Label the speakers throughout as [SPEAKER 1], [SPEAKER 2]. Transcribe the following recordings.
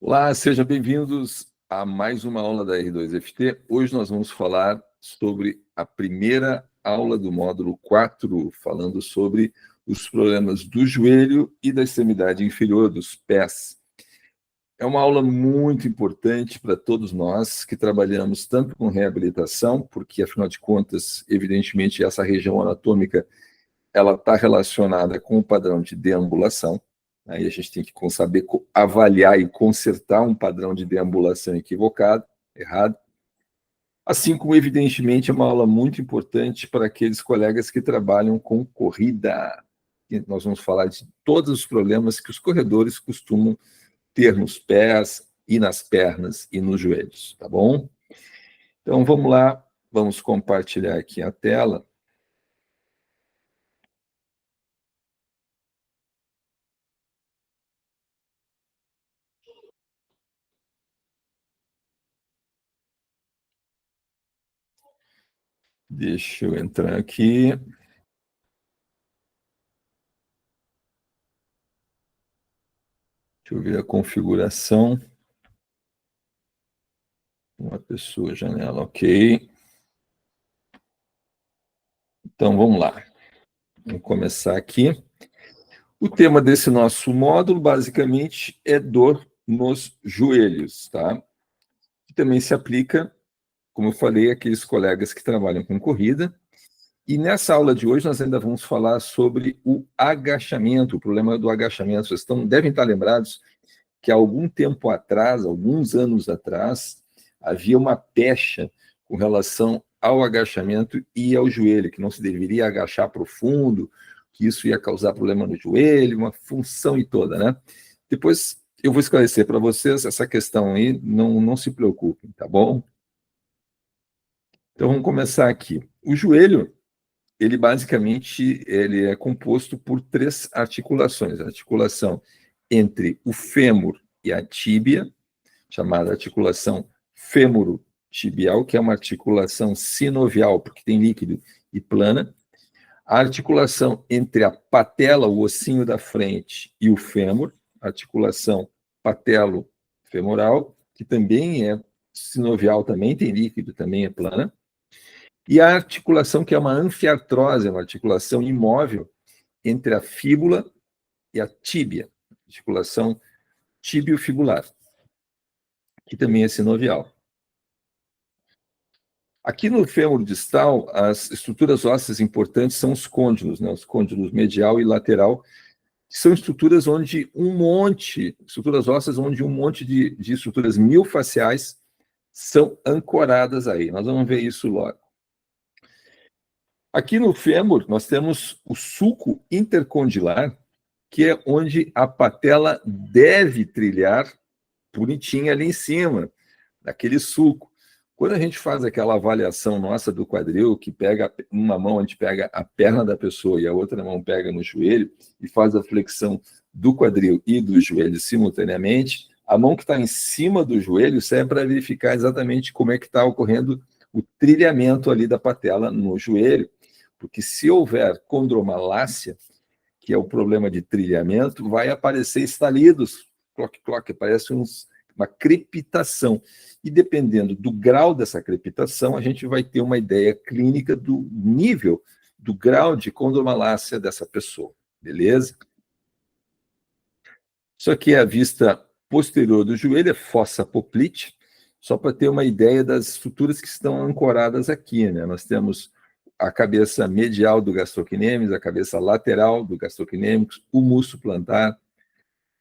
[SPEAKER 1] Olá, sejam bem-vindos a mais uma aula da R2FT. Hoje nós vamos falar sobre a primeira aula do módulo 4, falando sobre os problemas do joelho e da extremidade inferior dos pés. É uma aula muito importante para todos nós que trabalhamos tanto com reabilitação, porque, afinal de contas, evidentemente, essa região anatômica ela está relacionada com o padrão de deambulação. Aí a gente tem que saber avaliar e consertar um padrão de deambulação equivocado, errado. Assim como, evidentemente, é uma aula muito importante para aqueles colegas que trabalham com corrida. E nós vamos falar de todos os problemas que os corredores costumam ter nos pés e nas pernas e nos joelhos, tá bom? Então, vamos lá, vamos compartilhar aqui a tela. Deixa eu entrar aqui. Deixa eu ver a configuração. Uma pessoa, janela, ok. Então, vamos lá. Vamos começar aqui. O tema desse nosso módulo, basicamente, é dor nos joelhos, tá? Que também se aplica, como eu falei, àqueles colegas que trabalham com corrida. E nessa aula de hoje nós ainda vamos falar sobre o agachamento, o problema do agachamento. Vocês devem estar lembrados que há algum tempo atrás, alguns anos atrás, havia uma pecha com relação ao agachamento e ao joelho, que não se deveria agachar profundo, que isso ia causar problema no joelho, uma função e toda, né? Depois eu vou esclarecer para vocês essa questão aí, não se preocupem, tá bom? Então vamos começar aqui. O joelho, ele basicamente ele é composto por três articulações. A articulação entre o fêmur e a tíbia, chamada articulação fêmuro-tibial, que é uma articulação sinovial, porque tem líquido e plana. A articulação entre a patela, o ossinho da frente, e o fêmur, articulação patelo-femoral, que também é sinovial, também tem líquido, também é plana. E a articulação que é uma anfiartrose, uma articulação imóvel entre a fíbula e a tíbia, articulação tibio-fibular, que também é sinovial. Aqui no fêmur distal, as estruturas ósseas importantes são os côndilos, né? Os côndilos medial e lateral, que são estruturas onde estruturas ósseas onde um monte de estruturas miofasciais são ancoradas aí. Nós vamos ver isso logo. Aqui no fêmur, nós temos o sulco intercondilar, que é onde a patela deve trilhar bonitinha ali em cima, naquele sulco. Quando a gente faz aquela avaliação nossa do quadril, que pega uma mão, a gente pega a perna da pessoa e a outra mão pega no joelho e faz a flexão do quadril e do joelho simultaneamente, a mão que está em cima do joelho serve para verificar exatamente como é que está ocorrendo o trilhamento ali da patela no joelho, porque se houver condromalácia, que é o problema de trilhamento, vai aparecer estalidos, cloque, parece uma crepitação. E dependendo do grau dessa crepitação, a gente vai ter uma ideia clínica do nível, do grau de condromalácia dessa pessoa, beleza? Isso aqui é a vista posterior do joelho, é fossa poplite, só para ter uma ideia das estruturas que estão ancoradas aqui, né? Nós temos a cabeça medial do gastrocnêmicos, a cabeça lateral do gastrocnêmicos, o músculo plantar,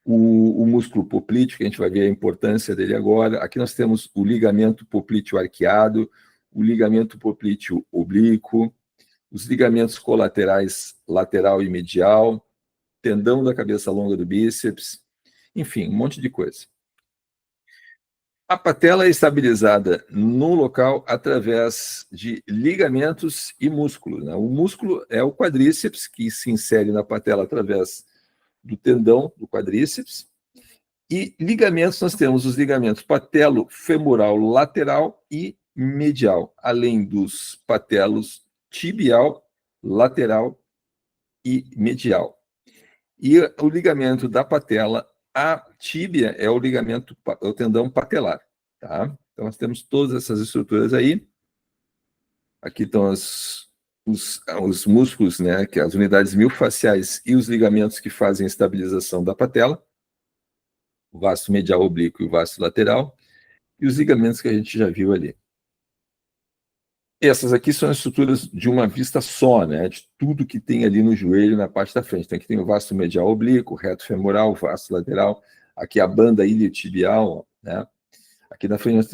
[SPEAKER 1] o músculo poplíteo, que a gente vai ver a importância dele agora. Aqui nós temos o ligamento poplíteo arqueado, o ligamento poplíteo oblíquo, os ligamentos colaterais lateral e medial, tendão da cabeça longa do bíceps, enfim, um monte de coisa. A patela é estabilizada no local através de ligamentos e músculos, né? O músculo é o quadríceps, que se insere na patela através do tendão do quadríceps. E ligamentos, nós temos os ligamentos patelo-femoral lateral e medial, além dos patelos tibial, lateral e medial. E o ligamento da patela a tíbia é o ligamento, é o tendão patelar, tá? Então, nós temos todas essas estruturas aí. Aqui estão os músculos, né, que as unidades miofasciais e os ligamentos que fazem a estabilização da patela, o vasto medial oblíquo e o vasto lateral, e os ligamentos que a gente já viu ali. Essas aqui são as estruturas de uma vista só, né, de tudo que tem ali no joelho, na parte da frente. Então, aqui tem o vasto medial oblíquo, o reto femoral, o vasto lateral, aqui a banda iliotibial, né. Aqui na frente nós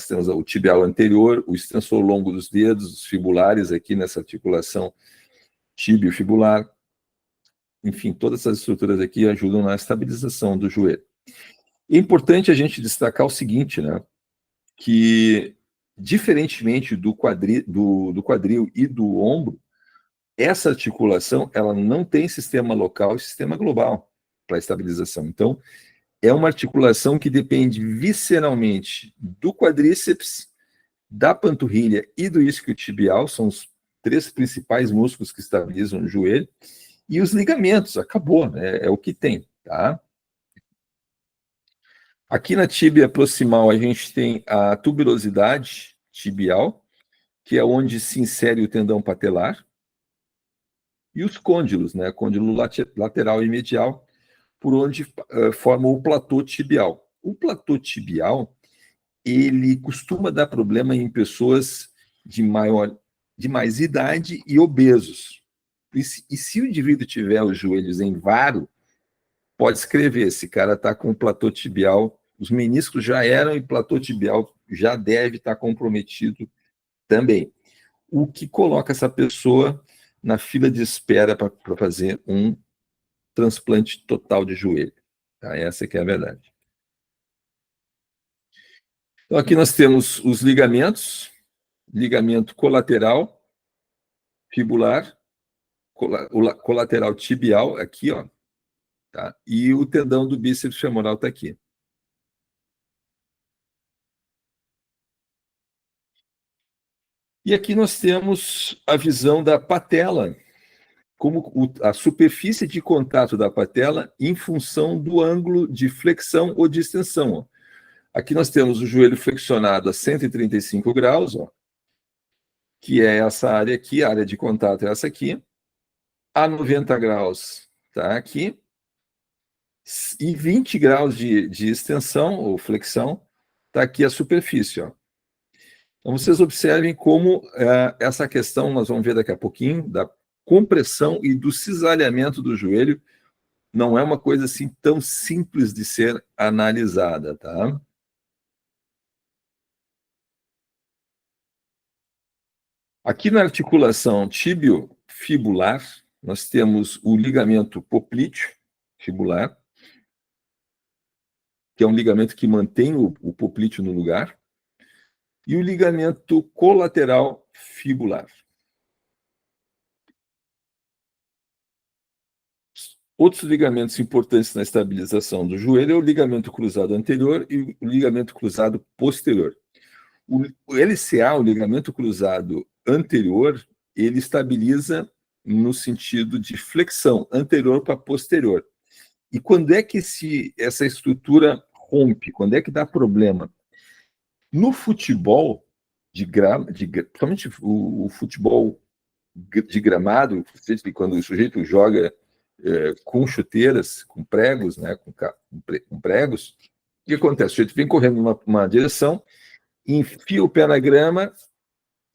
[SPEAKER 1] temos o tibial anterior, o extensor longo dos dedos, os fibulares aqui nessa articulação tíbio-fibular. Enfim, todas essas estruturas aqui ajudam na estabilização do joelho. É importante a gente destacar o seguinte, né, que diferentemente do quadril e do ombro, essa articulação ela não tem sistema local e sistema global para estabilização. Então, é uma articulação que depende visceralmente do quadríceps, da panturrilha e do isquiotibial, são os três principais músculos que estabilizam o joelho, e os ligamentos, acabou, né? É o que tem, tá? Aqui na tíbia proximal a gente tem a tuberosidade tibial, que é onde se insere o tendão patelar, e os côndilos, né? Côndilo lateral e medial, por onde forma o platô tibial. O platô tibial, ele costuma dar problema em pessoas de mais idade e obesos. E se o indivíduo tiver os joelhos em varo, pode escrever, esse cara está com platô tibial, os meniscos já eram e platô tibial já deve estar comprometido também. O que coloca essa pessoa na fila de espera para fazer um transplante total de joelho. Tá? Essa que é a verdade. Então, aqui nós temos os ligamentos, ligamento colateral, fibular, colateral tibial, aqui, ó, tá? E o tendão do bíceps femoral está aqui. E aqui nós temos a visão da patela, como a superfície de contato da patela em função do ângulo de flexão ou de extensão. Ó. Aqui nós temos o joelho flexionado a 135 graus, ó, que é essa área aqui, a área de contato é essa aqui, a 90 graus está aqui, e 20 graus de extensão ou flexão está aqui a superfície. Ó. Então, vocês observem como essa questão, nós vamos ver daqui a pouquinho, da compressão e do cisalhamento do joelho, não é uma coisa assim tão simples de ser analisada, tá? Aqui na articulação tibio-fibular, nós temos o ligamento poplíteo fibular, que é um ligamento que mantém o poplíteo no lugar, e o ligamento colateral fibular. Outros ligamentos importantes na estabilização do joelho é o ligamento cruzado anterior e o ligamento cruzado posterior. O LCA, o ligamento cruzado anterior, ele estabiliza no sentido de flexão, anterior para posterior. E quando é que essa estrutura rompe? Quando é que dá problema? No futebol, principalmente o futebol de gramado, quando o sujeito joga com chuteiras, com pregos, né, com pregos, o que acontece? O sujeito vem correndo numa direção, enfia o pé na grama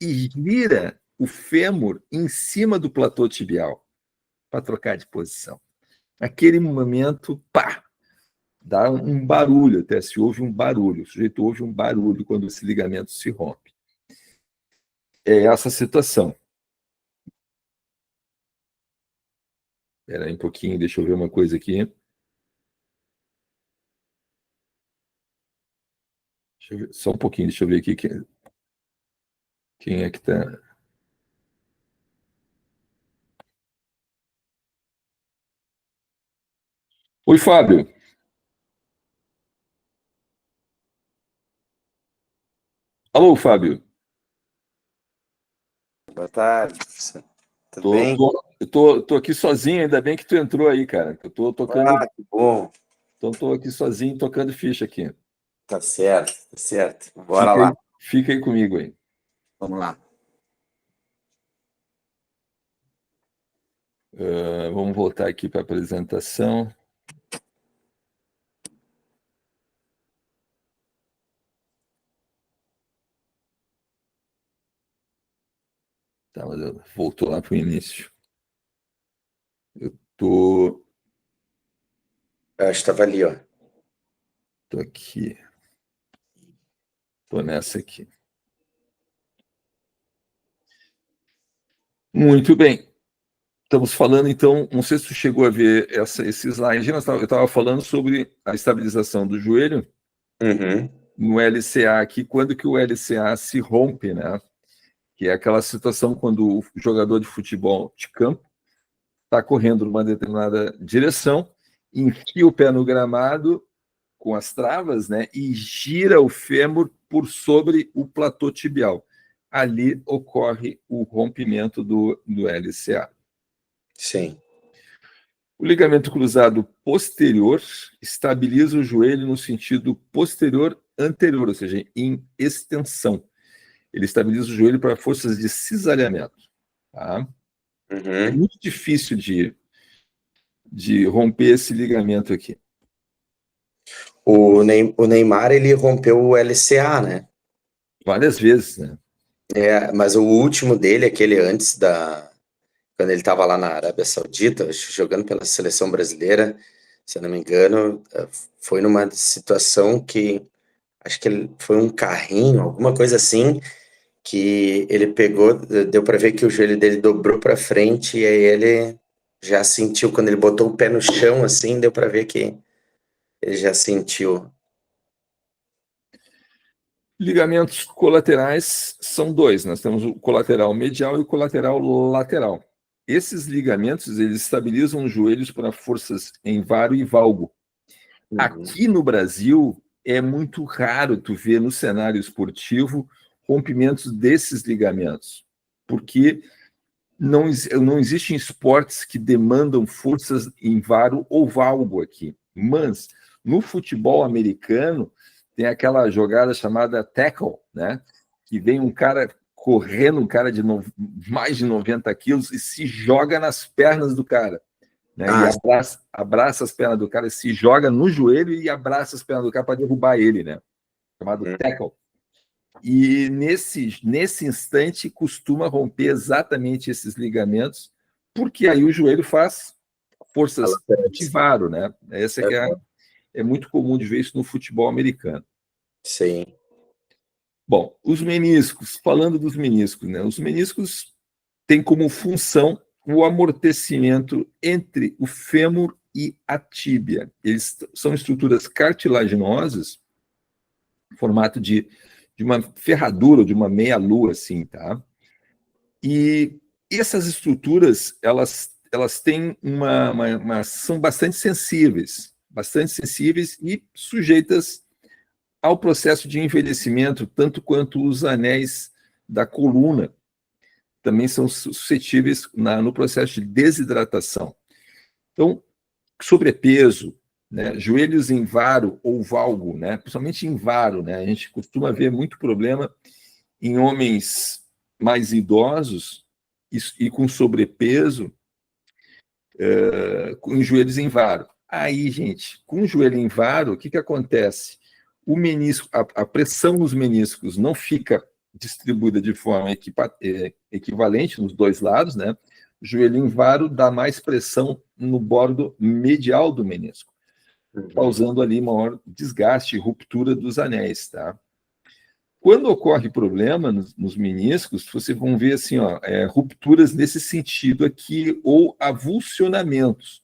[SPEAKER 1] e gira o fêmur em cima do platô tibial para trocar de posição. Naquele momento, pá, dá um barulho, até se ouve um barulho, o sujeito ouve um barulho quando esse ligamento se rompe. É essa situação. Espera aí um pouquinho, deixa eu ver uma coisa aqui. Só um pouquinho, deixa eu ver aqui quem é que está. Oi, Fábio. Alô, Fábio.
[SPEAKER 2] Boa tarde, professor. Tudo
[SPEAKER 1] Tô,
[SPEAKER 2] bem?
[SPEAKER 1] tô, Eu tô aqui sozinho, ainda bem que tu entrou aí, cara. Eu tô tocando.
[SPEAKER 2] Ah, que bom.
[SPEAKER 1] Então tô aqui sozinho tocando ficha aqui.
[SPEAKER 2] Tá certo, tá certo. Bora
[SPEAKER 1] Fica aí,
[SPEAKER 2] lá.
[SPEAKER 1] fica aí comigo aí.
[SPEAKER 2] Vamos lá.
[SPEAKER 1] Vamos voltar aqui para a apresentação. Tá, mas voltou lá para o início. Eu
[SPEAKER 2] Eu acho que estava ali, ó.
[SPEAKER 1] tô aqui. Tô nessa aqui. Muito bem. Estamos falando, então, não sei se tu chegou a ver esse slide. Eu estava falando sobre a estabilização do joelho
[SPEAKER 2] Uhum.
[SPEAKER 1] no LCA aqui, quando que o LCA se rompe, né? Que é aquela situação quando o jogador de futebol de campo está correndo numa determinada direção, enfia o pé no gramado com as travas, né? E gira o fêmur por sobre o platô tibial. Ali ocorre o rompimento do LCA.
[SPEAKER 2] Sim.
[SPEAKER 1] O ligamento cruzado posterior estabiliza o joelho no sentido posterior anterior, ou seja, em extensão. Ele estabiliza o joelho para forças de cisalhamento. Tá? É
[SPEAKER 2] Uhum.
[SPEAKER 1] muito difícil de romper esse ligamento aqui.
[SPEAKER 2] O Neymar, ele rompeu o LCA, né?
[SPEAKER 1] Várias vezes, né?
[SPEAKER 2] É, mas o último dele, aquele antes da... Quando ele estava lá na Arábia Saudita, jogando pela seleção brasileira, se eu não me engano, foi numa situação que... Acho que ele foi um carrinho, alguma coisa assim, que ele pegou, deu para ver que o joelho dele dobrou para frente e aí ele já sentiu quando ele botou o pé no chão assim, deu para ver que ele já sentiu.
[SPEAKER 1] Ligamentos colaterais são dois. Nós temos o colateral medial e o colateral lateral. Esses ligamentos eles estabilizam os joelhos para forças em varo e valgo.
[SPEAKER 2] Uhum.
[SPEAKER 1] Aqui no Brasil é muito raro tu ver no cenário esportivo rompimentos desses ligamentos, porque não existem esportes que demandam forças em varo ou valgo aqui. Mas no futebol americano tem aquela jogada chamada tackle, né? Que vem um cara correndo, um cara de mais de 90 quilos e se joga nas pernas do cara, né? E
[SPEAKER 2] Ah,
[SPEAKER 1] abraça as pernas do cara, se joga no joelho e abraça as pernas do cara para derrubar ele, né? Chamado
[SPEAKER 2] uhum.
[SPEAKER 1] tackle. E nesse instante costuma romper exatamente esses ligamentos, porque aí o joelho faz forças de varo, né? Essa que é muito comum de ver isso no futebol americano.
[SPEAKER 2] Sim.
[SPEAKER 1] Bom, os meniscos, falando dos meniscos, né? Os meniscos têm como função o amortecimento entre o fêmur e a tíbia. Eles são estruturas cartilaginosas, formato de uma ferradura, de uma meia-lua, assim, tá? E essas estruturas, elas têm são bastante sensíveis e sujeitas ao processo de envelhecimento, tanto quanto os anéis da coluna também são suscetíveis no processo de desidratação. Então, sobrepeso, né, joelhos em varo ou valgo, né, principalmente em varo, né, a gente costuma ver muito problema em homens mais idosos e com sobrepeso, com joelhos em varo. Aí, gente, com o joelho em varo, o que acontece? O menisco, a pressão nos meniscos não fica distribuída de forma equivalente nos dois lados, né? O joelho em varo dá mais pressão no bordo medial do menisco,
[SPEAKER 2] Uhum.
[SPEAKER 1] causando ali maior desgaste e ruptura dos anéis, tá? Quando ocorre problema nos meniscos, vocês vão ver assim, ó, rupturas nesse sentido aqui ou avulsionamentos.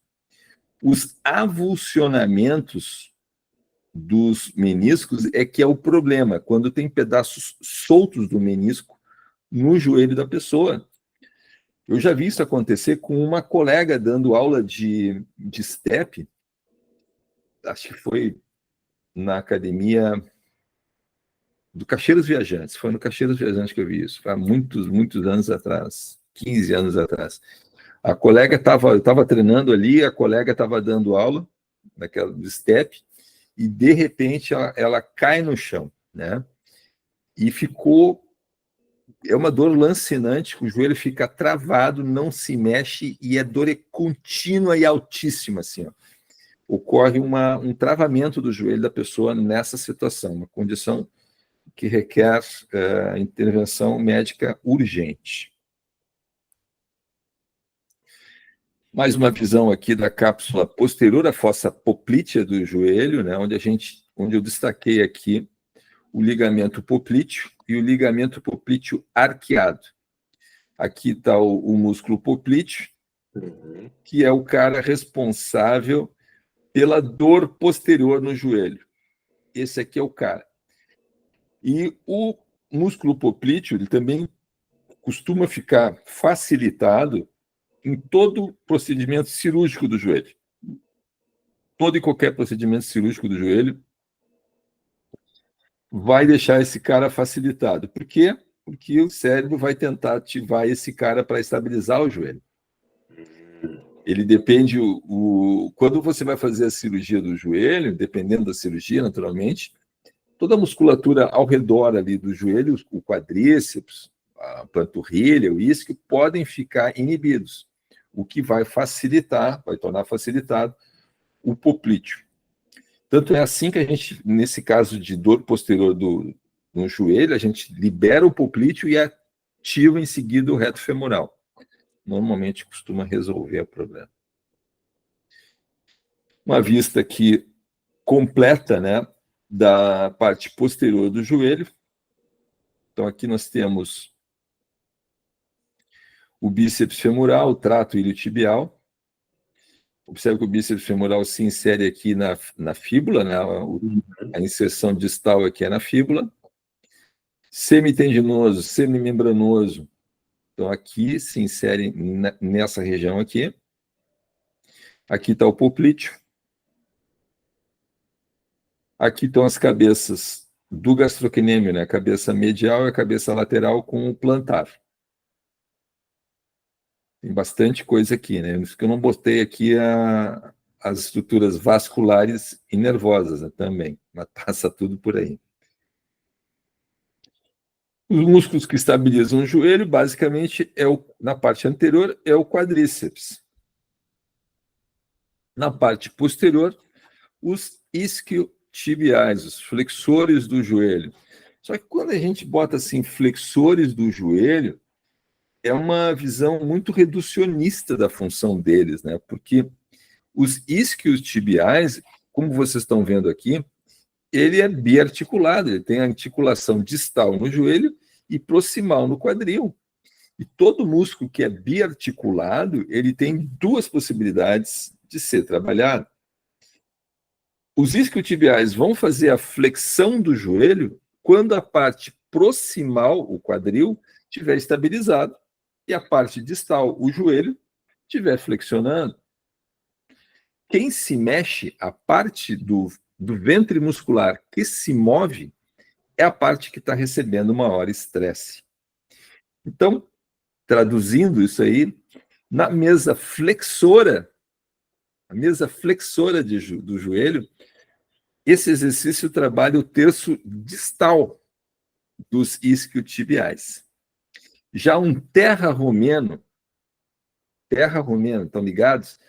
[SPEAKER 1] Os avulsionamentos dos meniscos é que é o problema, quando tem pedaços soltos do menisco no joelho da pessoa. Eu já vi isso acontecer com uma colega dando aula de step, acho que foi na academia do Caixeiros Viajantes. Foi no Caixeiros Viajantes que eu vi isso, há muitos, muitos anos atrás, 15 anos atrás. A colega estava treinando ali, a colega estava dando aula, naquela do step, e de repente ela cai no chão, né? E é uma dor lancinante, o joelho fica travado, não se mexe, e a dor é contínua e altíssima, assim, ó. Ocorre um travamento do joelho da pessoa nessa situação, uma condição que requer intervenção médica urgente. Mais uma visão aqui da cápsula posterior à fossa poplítea do joelho, né, onde eu destaquei aqui o ligamento poplíteo e o ligamento poplíteo arqueado. Aqui está o músculo poplíteo, que é o cara responsável pela dor posterior no joelho. Esse aqui é o cara. E o músculo poplíteo, ele também costuma ficar facilitado em todo procedimento cirúrgico do joelho. Todo e qualquer procedimento cirúrgico do joelho vai deixar esse cara facilitado. Por quê? Porque o cérebro vai tentar ativar esse cara para estabilizar o joelho. Ele depende, quando você vai fazer a cirurgia do joelho, dependendo da cirurgia, naturalmente, toda a musculatura ao redor ali do joelho, o quadríceps, a panturrilha, o isquio, podem ficar inibidos, o que vai tornar facilitado o poplíteo. Tanto é assim que a gente, nesse caso de dor posterior no joelho, a gente libera o poplíteo e ativa em seguida o reto femoral. Normalmente costuma resolver o problema. Uma vista aqui completa, né, da parte posterior do joelho. Então, aqui nós temos o bíceps femoral, o trato iliotibial. Observe que o bíceps femoral se insere aqui na fíbula, né? A inserção distal aqui é na fíbula. Semitendinoso, semimembranoso. Então, aqui se insere nessa região aqui. Aqui está o poplíteo. Aqui estão as cabeças do gastrocnêmio, né? A cabeça medial e a cabeça lateral com o plantar. Tem bastante coisa aqui, né? Isso que eu não botei aqui as estruturas vasculares e nervosas, né, também, mas passa tudo por aí. Os músculos que estabilizam o joelho, basicamente, na parte anterior, é o quadríceps. Na parte posterior, os isquiotibiais, os flexores do joelho. Só que quando a gente bota assim, flexores do joelho, é uma visão muito reducionista da função deles, né? Porque os isquiotibiais, como vocês estão vendo aqui, ele é biarticulado, ele tem a articulação distal no joelho e proximal no quadril. E todo músculo que é biarticulado, ele tem duas possibilidades de ser trabalhado. Os isquiotibiais vão fazer a flexão do joelho quando a parte proximal, o quadril, estiver estabilizado e a parte distal, o joelho, estiver flexionando. Quem se mexe, a parte do ventre muscular que se move, é a parte que está recebendo maior estresse. Então, traduzindo isso aí, na mesa flexora, do joelho, esse exercício trabalha o terço distal dos isquiotibiais. Já um terra romeno, estão ligados?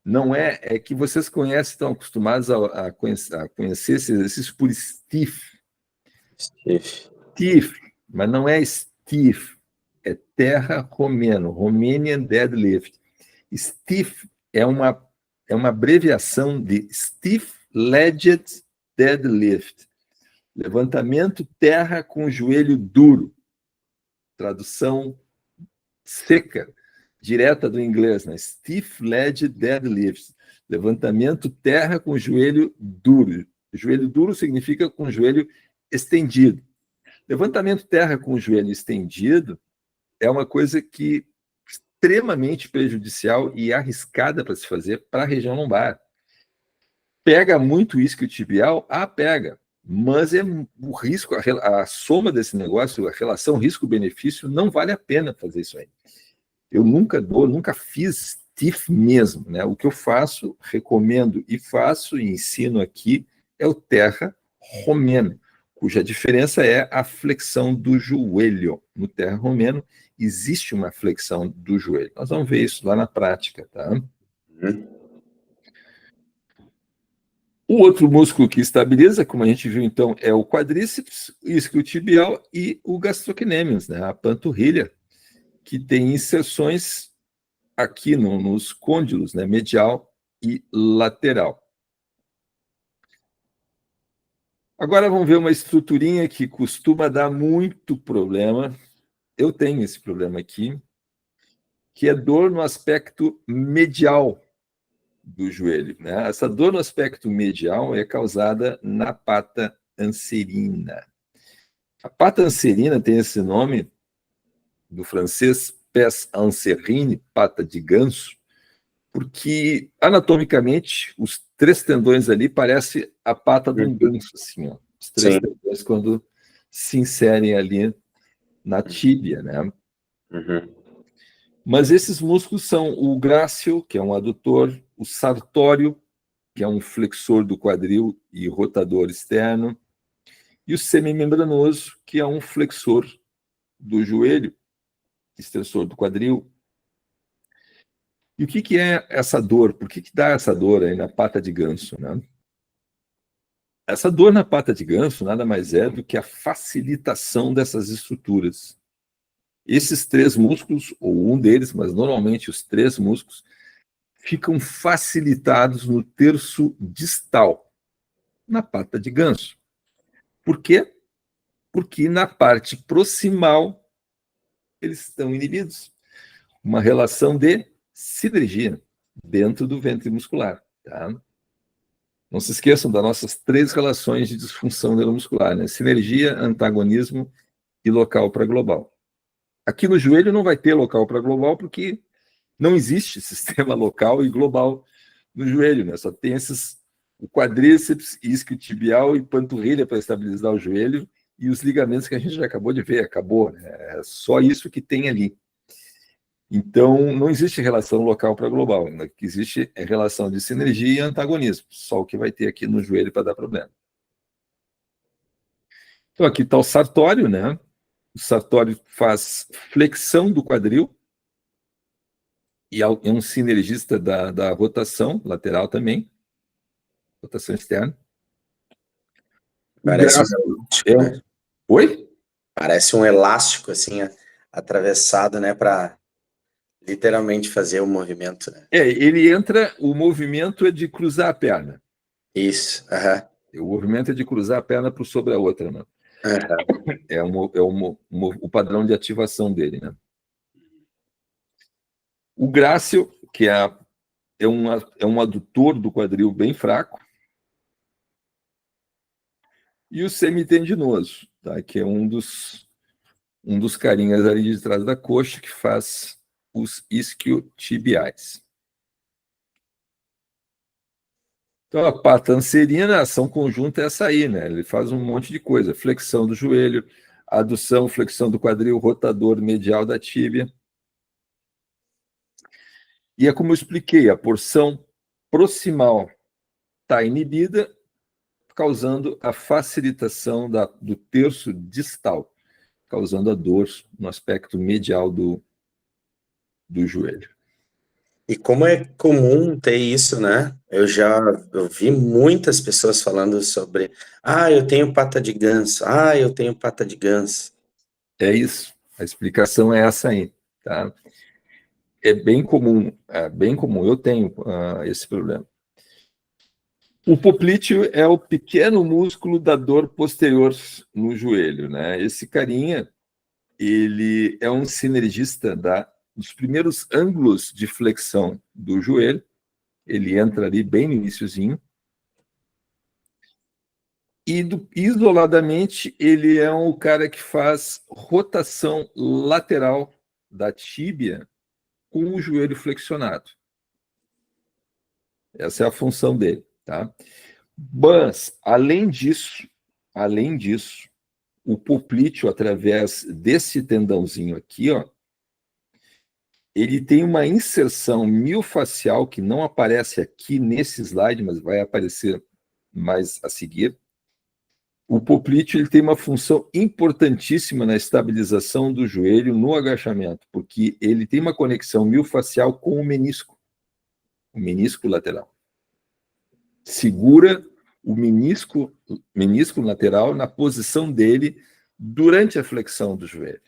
[SPEAKER 1] Não é que vocês conhecem, estão acostumados a conhecer esse exercício por stiff. Stiff, mas não é stiff, é terra romeno, Romanian deadlift. Stiff é uma abreviação de stiff-legged deadlift. Levantamento terra com joelho duro. Tradução seca, direta do inglês, né? Stiff-legged deadlift. Levantamento terra com joelho duro. Joelho duro significa com joelho estendido. Levantamento terra com joelho estendido é uma coisa que extremamente prejudicial e arriscada para se fazer para a região lombar. Pega muito isquiotibial? Pega. Mas o risco, a soma desse negócio, a relação risco-benefício, não vale a pena fazer isso aí. Eu nunca fiz TIF mesmo, né? O que eu faço, recomendo e faço e ensino aqui é o terra romeno, cuja diferença é a flexão do joelho. No terra romeno existe uma flexão do joelho. Nós vamos ver isso lá na prática, tá? O outro músculo que estabiliza, como a gente viu então, é o quadríceps, o isquiotibial e o gastrocnêmios, né? A panturrilha, que tem inserções aqui nos côndilos, né? Medial e lateral. Agora vamos ver uma estruturinha que costuma dar muito problema. Eu tenho esse problema aqui, que é dor no aspecto medial do joelho, né? Essa dor no aspecto medial é causada na pata anserina. A pata anserina tem esse nome do francês pes anserine, pata de ganso, porque anatomicamente os três tendões ali parecem a pata de um ganso, assim, ó. Os três tendões quando se inserem ali na tíbia, né? Mas esses músculos são o grácil, que é um adutor, o sartório, que é um flexor do quadril e rotador externo, e o semimembranoso, que é um flexor do joelho, extensor do quadril. E o que é essa dor? Por que dá essa dor aí na pata de ganso, né? Essa dor na pata de ganso nada mais é do que a facilitação dessas estruturas. Esses três músculos, ou um deles, mas normalmente os três músculos, ficam facilitados no terço distal, na pata de ganso. Por quê? Porque na parte proximal eles estão inibidos. Uma relação de sinergia dentro do ventre muscular. Tá? Não se esqueçam das nossas três relações de disfunção neuromuscular, né? Sinergia, antagonismo e local para global. Aqui no joelho não vai ter local para global porque não existe sistema local e global no joelho, né? Só tem esses o quadríceps, isquiotibial e panturrilha para estabilizar o joelho e os ligamentos que a gente já acabou de ver, acabou, né? É só isso que tem ali. Então, não existe relação local para global. O que existe é relação de sinergia e antagonismo. Só o que vai ter aqui no joelho para dar problema. Então, aqui está o sartório, né? O sartório faz flexão do quadril e é um sinergista da rotação lateral também, rotação externa.
[SPEAKER 2] Parece um elástico, né?
[SPEAKER 1] Oi?
[SPEAKER 2] Parece um elástico, assim, atravessado, né? Para literalmente fazer o movimento, né?
[SPEAKER 1] Ele entra, o movimento é de cruzar a perna.
[SPEAKER 2] Isso,
[SPEAKER 1] O movimento é de cruzar a perna por sobre a outra, né? É o padrão de ativação dele, né? O grácil, que é um adutor do quadril bem fraco, e o semitendinoso, tá? Que é um dos carinhas ali de trás da coxa que faz os isquiotibiais. Então, a pata anserina, a ação conjunta é essa aí, né? Ele faz um monte de coisa, flexão do joelho, adução, flexão do quadril, rotador medial da tíbia. E é como eu expliquei, a porção proximal está inibida, causando a facilitação do terço distal, causando a dor no aspecto medial do joelho.
[SPEAKER 2] E como é comum ter isso, né? Eu vi muitas pessoas falando sobre, eu tenho pata de ganso, eu tenho pata de ganso.
[SPEAKER 1] É isso, a explicação é essa aí, tá? É bem comum, eu tenho esse problema. O poplíteo é o pequeno músculo da dor posterior no joelho, né? Esse carinha, ele é um sinergista dos primeiros ângulos de flexão do joelho. Ele entra ali bem no iniciozinho. E isoladamente, ele é o cara que faz rotação lateral da tíbia com o joelho flexionado. Essa é a função dele, tá? Mas, além disso, o poplíteo, através desse tendãozinho aqui, ó, ele tem uma inserção miofascial que não aparece aqui nesse slide, mas vai aparecer mais a seguir. O poplíteo ele tem uma função importantíssima na estabilização do joelho no agachamento, porque ele tem uma conexão miofascial com o menisco lateral. Segura o menisco lateral na posição dele durante a flexão do joelho.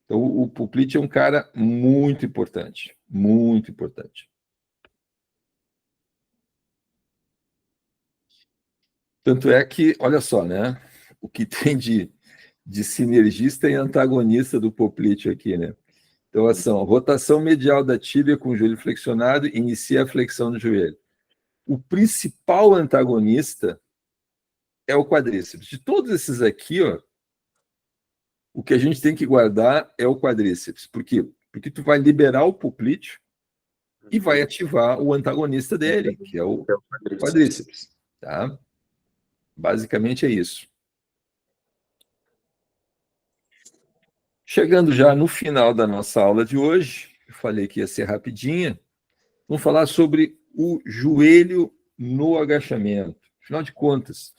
[SPEAKER 1] Então, o poplíteo é um cara muito importante, muito importante. Tanto é que, olha só, né? O que tem de sinergista e antagonista do poplíteo aqui, né? Então, ação, rotação medial da tíbia com o joelho flexionado inicia a flexão do joelho. O principal antagonista é o quadríceps. De todos esses aqui, ó, o que a gente tem que guardar é o quadríceps. Por quê? Porque tu vai liberar o poplíteo e vai ativar o antagonista dele, que é o quadríceps. Tá? Basicamente é isso. Chegando já no final da nossa aula de hoje, eu falei que ia ser rapidinha, vamos falar sobre o joelho no agachamento. Afinal de contas,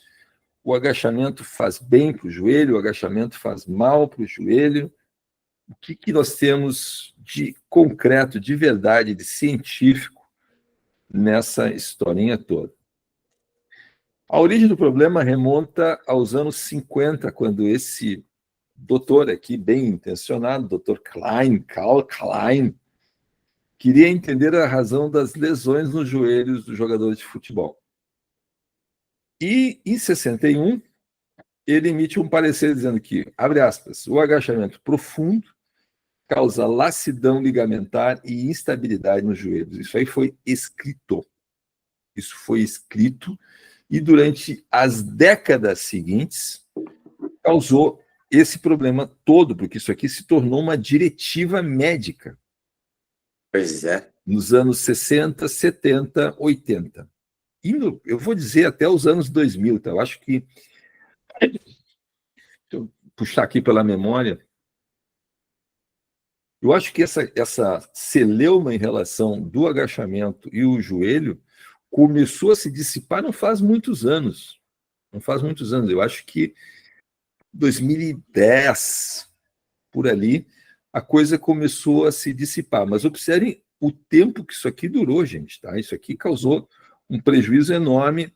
[SPEAKER 1] o agachamento faz bem para o joelho, o agachamento faz mal para o joelho. O que nós temos de concreto, de verdade, de científico nessa historinha toda? A origem do problema remonta aos anos 50, quando esse doutor aqui, bem intencionado, doutor Carl Klein, queria entender a razão das lesões nos joelhos dos jogadores de futebol. E, em 61, ele emite um parecer dizendo que, abre aspas, o agachamento profundo causa lassidão ligamentar e instabilidade nos joelhos. Isso aí foi escrito. Isso foi escrito e durante as décadas seguintes causou esse problema todo, porque isso aqui se tornou uma diretiva médica.
[SPEAKER 2] Pois é.
[SPEAKER 1] Nos anos 60, 70, 80. Eu vou dizer até os anos 2000, tá? Eu acho que... Deixa eu puxar aqui pela memória. Eu acho que essa celeuma em relação do agachamento e o joelho começou a se dissipar não faz muitos anos. Não faz muitos anos. Eu acho que 2010, por ali, a coisa começou a se dissipar. Mas observem o tempo que isso aqui durou, gente. Tá? Isso aqui causou um prejuízo enorme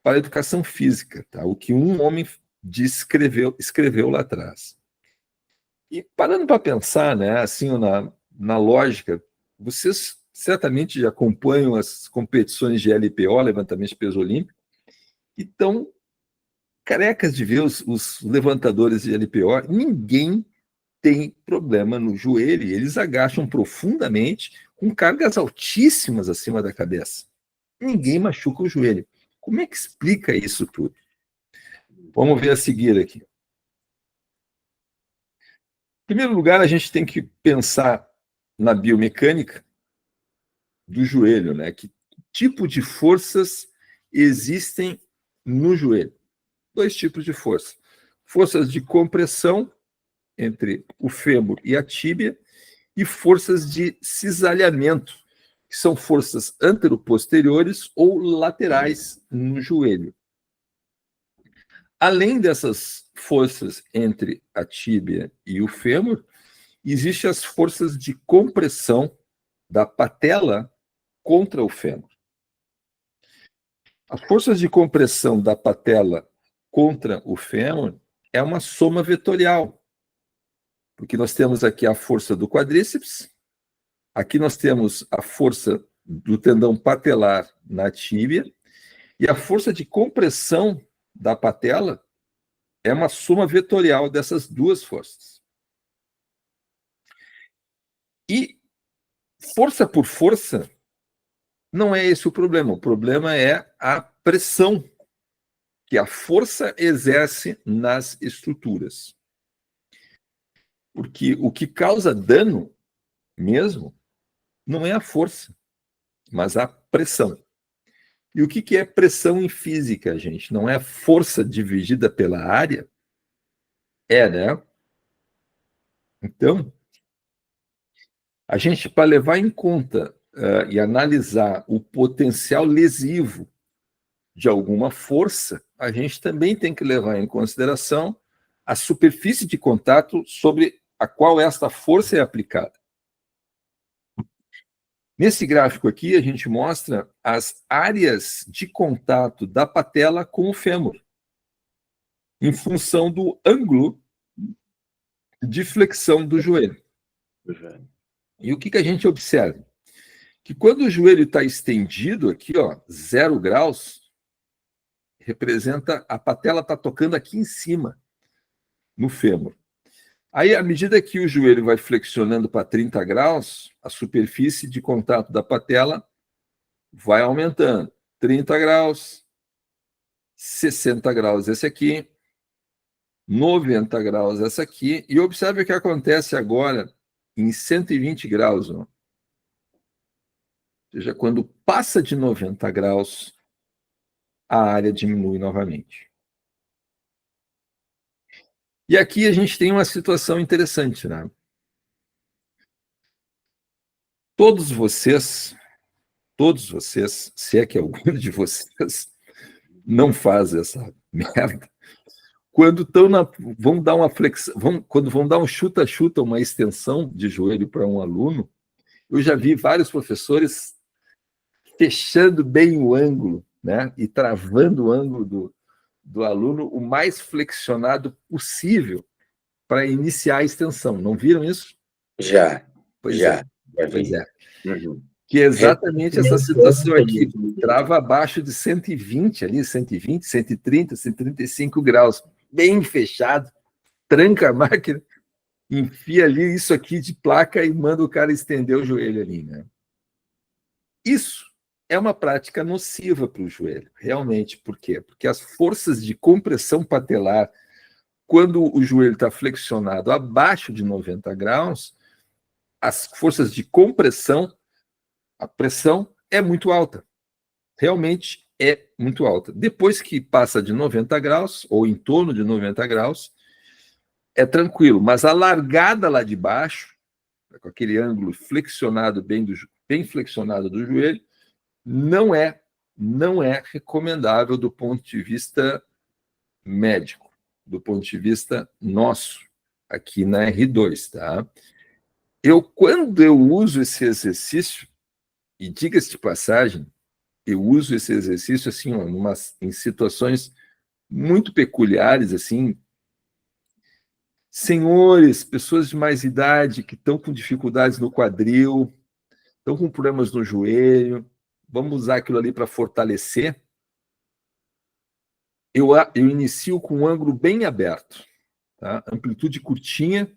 [SPEAKER 1] para a educação física, tá? O que um homem escreveu lá atrás. E parando para pensar, né, assim, na lógica, vocês certamente já acompanham as competições de LPO, levantamento de peso olímpico, e estão carecas de ver os levantadores de LPO. Ninguém tem problema no joelho, e eles agacham profundamente com cargas altíssimas acima da cabeça. Ninguém machuca o joelho. Como é que explica isso tudo? Vamos ver a seguir aqui. Em primeiro lugar, a gente tem que pensar na biomecânica do joelho, né? Que tipo de forças existem no joelho? Dois tipos de força. Forças de compressão entre o fêmur e a tíbia e forças de cisalhamento, que são forças anteroposteriores ou laterais no joelho. Além dessas forças entre a tíbia e o fêmur, existem as forças de compressão da patela contra o fêmur. As forças de compressão da patela contra o fêmur é uma soma vetorial, porque nós temos aqui a força do quadríceps, aqui nós temos a força do tendão patelar na tíbia, e a força de compressão da patela é uma soma vetorial dessas duas forças. E força por força não é esse o problema é a pressão que a força exerce nas estruturas. Porque o que causa dano mesmo não é a força, mas a pressão. E o que é pressão em física, gente? Não é força dividida pela área? É, né? Então, A gente, para levar em conta e analisar o potencial lesivo de alguma força, a gente também tem que levar em consideração a superfície de contato sobre a qual esta força é aplicada. Nesse gráfico aqui, a gente mostra as áreas de contato da patela com o fêmur, em função do ângulo de flexão do joelho. E o que a gente observa? Que quando o joelho está estendido aqui, ó, 0 graus, representa a patela está tocando aqui em cima, no fêmur. Aí, à medida que o joelho vai flexionando para 30 graus, a superfície de contato da patela vai aumentando. 30 graus, 60 graus esse aqui, 90 graus essa aqui, e observe o que acontece agora em 120 graus. Ó. Ou seja, quando passa de 90 graus, a área diminui novamente. E aqui a gente tem uma situação interessante, né? Todos vocês, se é que algum de vocês não faz essa merda, quando estão vão dar uma flexão, quando vão dar um chuta-chuta, uma extensão de joelho para um aluno, eu já vi vários professores fechando bem o ângulo, né? E travando o ângulo do aluno o mais flexionado possível para iniciar a extensão. Não viram isso?
[SPEAKER 2] Já.
[SPEAKER 1] Pois é. Uhum. Que é exatamente essa situação aqui. Trava abaixo de 120 ali, 120, 130, 135 graus. Bem fechado. Tranca a máquina, enfia ali isso aqui de placa e manda o cara estender o joelho ali, né? Isso é uma prática nociva para o joelho, realmente. Por quê? Porque as forças de compressão patelar, quando o joelho está flexionado abaixo de 90 graus, as forças de compressão, a pressão é muito alta. Realmente é muito alta. Depois que passa de 90 graus, ou em torno de 90 graus, é tranquilo. Mas a largada lá de baixo, com aquele ângulo flexionado, bem flexionado do joelho, não é recomendável do ponto de vista médico, do ponto de vista nosso, aqui na R2, tá? Quando eu uso esse exercício, e diga-se de passagem, eu uso esse exercício assim, ó, em situações muito peculiares, assim, senhores, pessoas de mais idade que estão com dificuldades no quadril, estão com problemas no joelho, vamos usar aquilo ali para fortalecer. Eu inicio com um ângulo bem aberto, tá? Amplitude curtinha,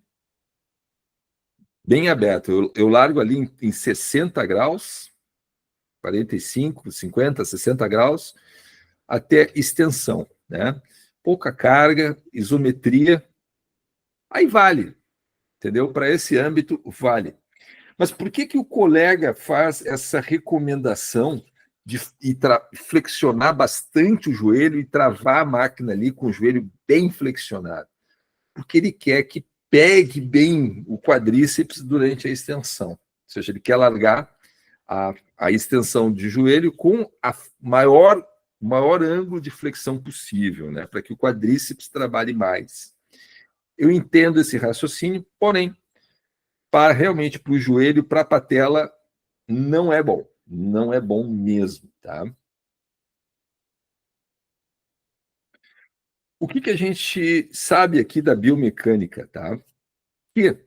[SPEAKER 1] bem aberto. Eu largo ali em 60 graus, 45, 50, 60 graus, até extensão, né? Pouca carga, isometria, aí vale, entendeu? Para esse âmbito, vale. Mas por que o colega faz essa recomendação de flexionar bastante o joelho e travar a máquina ali com o joelho bem flexionado? Porque ele quer que pegue bem o quadríceps durante a extensão. Ou seja, ele quer largar a extensão de joelho com a maior ângulo de flexão possível, né? Para que o quadríceps trabalhe mais. Eu entendo esse raciocínio, porém, realmente para o joelho, para a patela, não é bom. Não é bom mesmo, tá? O que a gente sabe aqui da biomecânica, tá? Que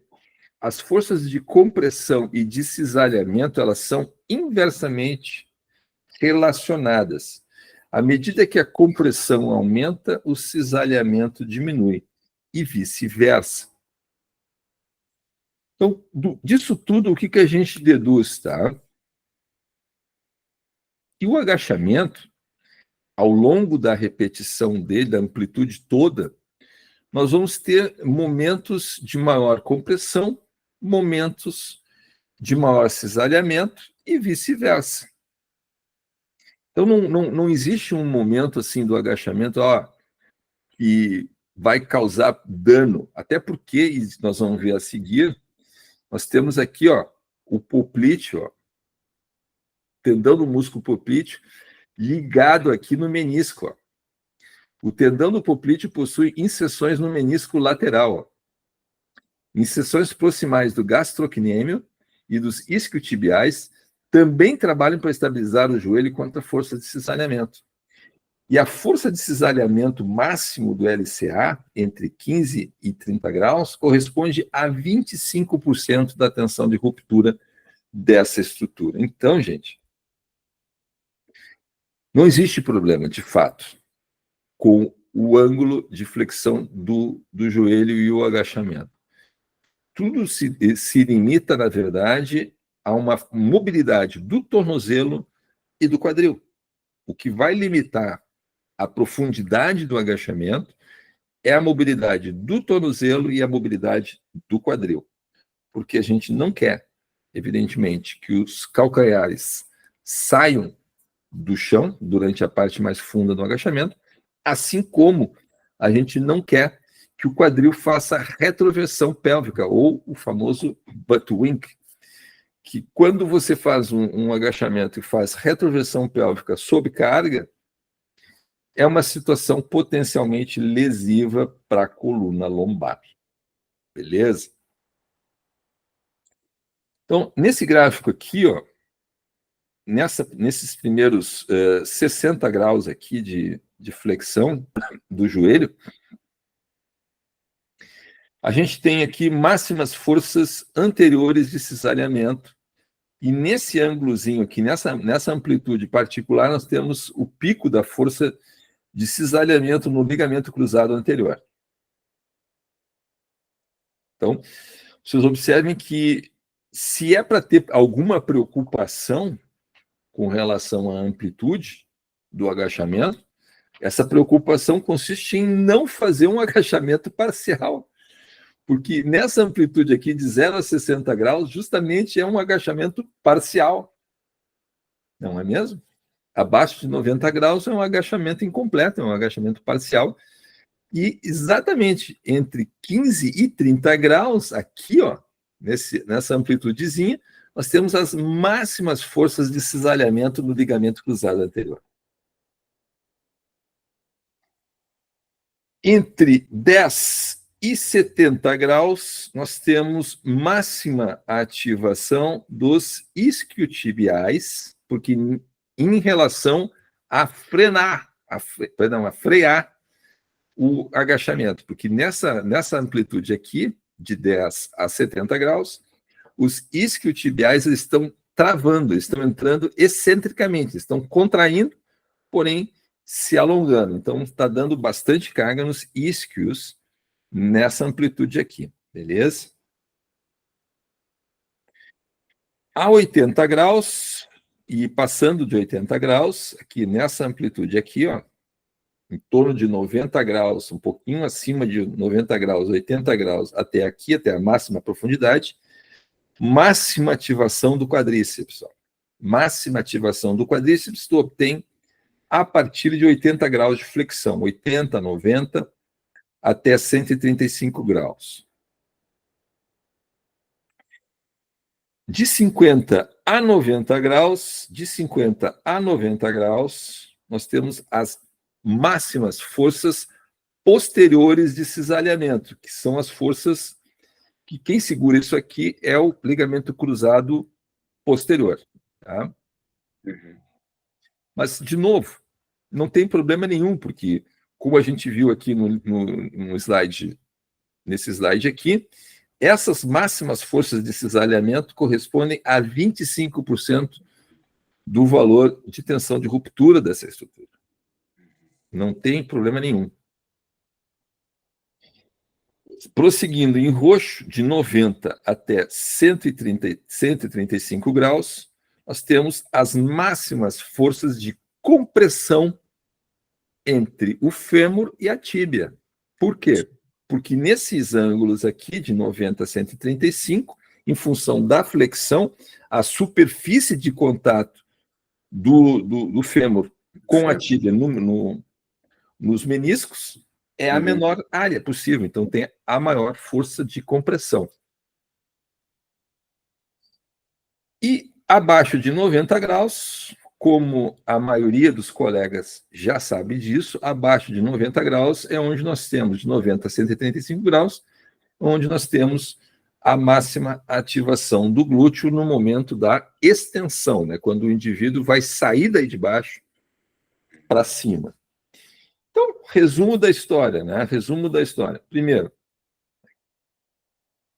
[SPEAKER 1] as forças de compressão e de cisalhamento, elas são inversamente relacionadas. À medida que a compressão aumenta, o cisalhamento diminui, e vice-versa. Então, disso tudo, o que a gente deduz, tá? Que o agachamento, ao longo da repetição dele, da amplitude toda, nós vamos ter momentos de maior compressão, momentos de maior cisalhamento e vice-versa. Então, não existe um momento assim do agachamento que vai causar dano, até porque, nós vamos ver a seguir, nós temos aqui o poplíteo, ó, tendão do músculo poplíteo, ligado aqui no menisco. Ó. O tendão do poplíteo possui inserções no menisco lateral, ó. Inserções proximais do gastrocnêmio e dos isquiotibiais também trabalham para estabilizar o joelho contra a força de cisalhamento. E a força de cisalhamento máximo do LCA, entre 15 e 30 graus, corresponde a 25% da tensão de ruptura dessa estrutura. Então, gente, não existe problema, de fato, com o ângulo de flexão do joelho e o agachamento. Tudo se limita, na verdade, a uma mobilidade do tornozelo e do quadril. O que vai limitar a profundidade do agachamento é a mobilidade do tornozelo e a mobilidade do quadril. Porque a gente não quer, evidentemente, que os calcanhares saiam do chão durante a parte mais funda do agachamento, assim como a gente não quer que o quadril faça retroversão pélvica, ou o famoso butt wink, que quando você faz um agachamento e faz retroversão pélvica sob carga, é uma situação potencialmente lesiva para a coluna lombar. Beleza? Então, nesse gráfico aqui, ó, nesses primeiros 60 graus aqui de flexão do joelho, a gente tem aqui máximas forças anteriores de cisalhamento. E nesse ângulozinho aqui, nessa amplitude particular, nós temos o pico da força de cisalhamento no ligamento cruzado anterior. Então, vocês observem que se é para ter alguma preocupação com relação à amplitude do agachamento, essa preocupação consiste em não fazer um agachamento parcial, porque nessa amplitude aqui de 0 a 60 graus, justamente é um agachamento parcial, não é mesmo? Abaixo de 90 graus é um agachamento incompleto, é um agachamento parcial, e exatamente entre 15 e 30 graus, aqui, ó, nessa amplitudezinha, nós temos as máximas forças de cisalhamento no ligamento cruzado anterior. Entre 10 e 70 graus, nós temos máxima ativação dos isquiotibiais, porque em relação a frear o agachamento, porque nessa amplitude aqui, de 10 a 70 graus, os isquiotibiais estão travando, estão entrando excentricamente, estão contraindo, porém se alongando. Então, está dando bastante carga nos isquios nessa amplitude aqui, beleza? A 80 graus, e passando de 80 graus, aqui nessa amplitude aqui, ó, em torno de 90 graus, um pouquinho acima de 90 graus, 80 graus, até aqui, até a máxima profundidade, máxima ativação do quadríceps. Ó. Máxima ativação do quadríceps tu obtém a partir de 80 graus de flexão, 80, 90, até 135 graus. De 50 a 90 graus, nós temos as máximas forças posteriores de cisalhamento, que são as forças que quem segura isso aqui é o ligamento cruzado posterior. Tá?
[SPEAKER 2] Uhum.
[SPEAKER 1] Mas, de novo, não tem problema nenhum, porque, como a gente viu aqui no slide, nesse slide aqui, essas máximas forças de cisalhamento correspondem a 25% do valor de tensão de ruptura dessa estrutura. Não tem problema nenhum. Prosseguindo em roxo, de 90 até 135 graus, nós temos as máximas forças de compressão entre o fêmur e a tíbia. Por quê? Porque nesses ângulos aqui, de 90 a 135, em função da flexão, a superfície de contato do fêmur com a tíbia nos meniscos é a menor área possível, então tem a maior força de compressão. E abaixo de 90 graus, como a maioria dos colegas já sabe disso, abaixo de 90 graus é onde nós temos, de 90 a 135 graus, onde nós temos a máxima ativação do glúteo no momento da extensão, né? Quando o indivíduo vai sair daí de baixo para cima. Então, resumo da história, né? Resumo da história. Primeiro,